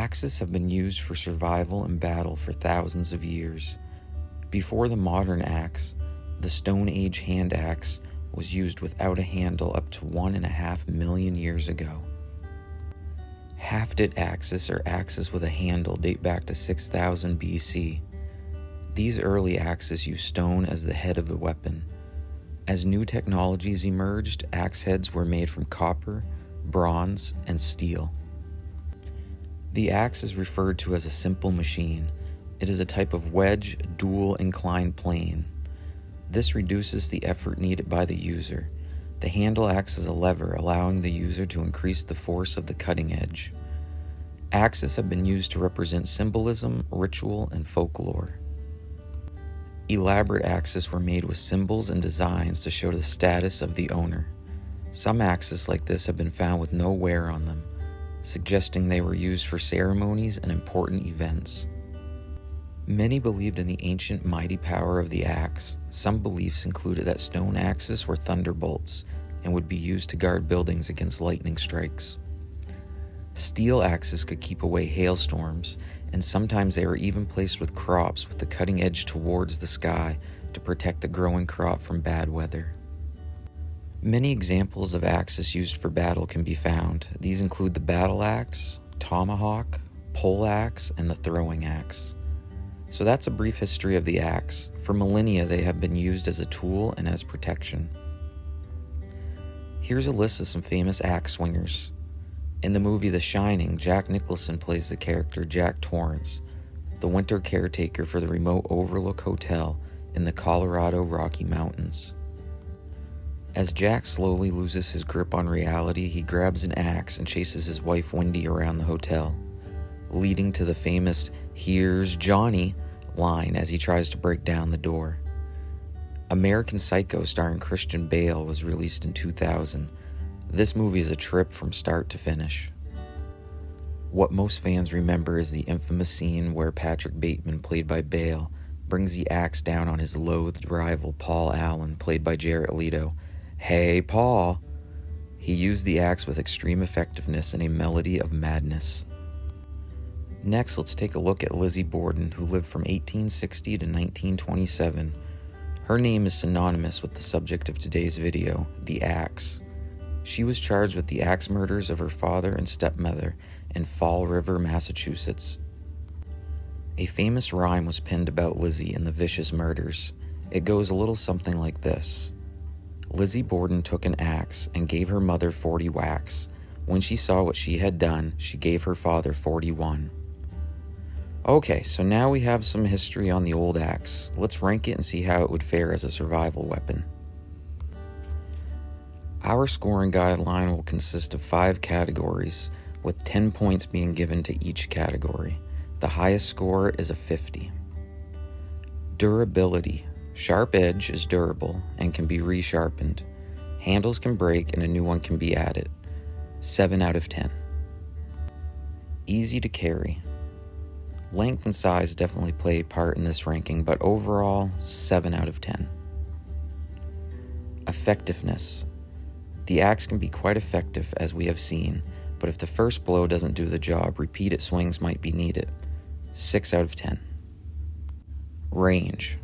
Axes have been used for survival and battle for thousands of years. Before the modern axe, the Stone Age hand axe was used without a handle up to 1.5 million years ago. Hafted axes or axes with a handle date back to 6000 BC. These early axes used stone as the head of the weapon. As new technologies emerged, axe heads were made from copper, bronze, and steel. The axe is referred to as a simple machine. It is a type of wedge dual inclined plane. This reduces the effort needed by the user. The handle acts as a lever, allowing the user to increase the force of the cutting edge. Axes have been used to represent symbolism, ritual, and folklore. Elaborate axes were made with symbols and designs to show the status of the owner. Some axes like this have been found with no wear on them, suggesting they were used for ceremonies and important events. Many believed in the ancient mighty power of the axe. Some beliefs included that stone axes were thunderbolts and would be used to guard buildings against lightning strikes. Steel axes could keep away hailstorms, and sometimes they were even placed with crops with the cutting edge towards the sky to protect the growing crop from bad weather. Many examples of axes used for battle can be found. These include the battle axe, tomahawk, pole axe, and the throwing axe. So that's a brief history of the axe. For millennia, they have been used as a tool and as protection. Here's a list of some famous axe swingers. In the movie The Shining, Jack Nicholson plays the character Jack Torrance, the winter caretaker for the remote Overlook Hotel in the Colorado Rocky Mountains. As Jack slowly loses his grip on reality, he grabs an axe and chases his wife Wendy around the hotel, leading to the famous "Here's Johnny" line as he tries to break down the door. American Psycho starring Christian Bale was released in 2000. This movie is a trip from start to finish. What most fans remember is the infamous scene where Patrick Bateman, played by Bale, brings the axe down on his loathed rival Paul Allen, played by Jared Leto. "Hey, Paul!" He used the axe with extreme effectiveness and a melody of madness. Next, let's take a look at Lizzie Borden, who lived from 1860 to 1927. Her name is synonymous with the subject of today's video, the axe. She was charged with the axe murders of her father and stepmother in Fall River, Massachusetts. A famous rhyme was penned about Lizzie and the vicious murders. It goes a little something like this. Lizzie Borden took an axe and gave her mother 40 whacks. When she saw what she had done, she gave her father 41. Okay, so now we have some history on the old axe. Let's rank it and see how it would fare as a survival weapon. Our scoring guideline will consist of 5 categories, with 10 points being given to each category. The highest score is a 50. Durability. Sharp edge is durable and can be resharpened. Handles can break and a new one can be added. 7 out of 10. Easy to carry. Length and size definitely play a part in this ranking, but overall, 7 out of 10. Effectiveness. The axe can be quite effective, as we have seen, but if the first blow doesn't do the job, repeated swings might be needed. 6 out of 10. Range.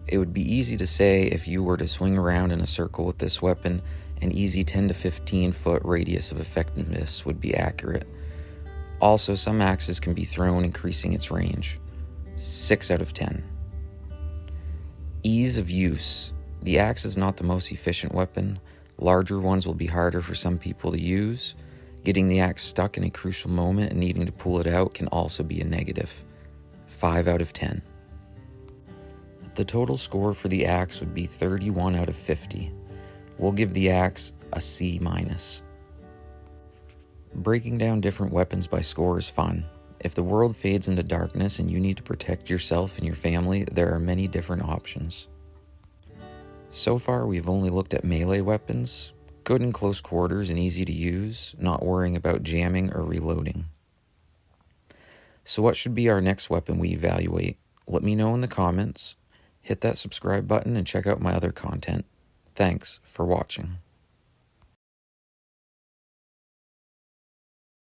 It would be easy to say if you were to swing around in a circle with this weapon, an easy 10 to 15 foot radius of effectiveness would be accurate. Also, some axes can be thrown, increasing its range. 6 out of 10. Ease of use. The axe is not the most efficient weapon. Larger ones will be harder for some people to use. Getting the axe stuck in a crucial moment and needing to pull it out can also be a negative. 5 out of 10. The total score for the axe would be 31 out of 50. We'll give the axe a C-. Breaking down different weapons by score is fun. If the world fades into darkness and you need to protect yourself and your family, there are many different options. So far, we've only looked at melee weapons, good in close quarters and easy to use, not worrying about jamming or reloading. So what should be our next weapon we evaluate? Let me know in the comments. Hit that subscribe button and check out my other content. Thanks for watching.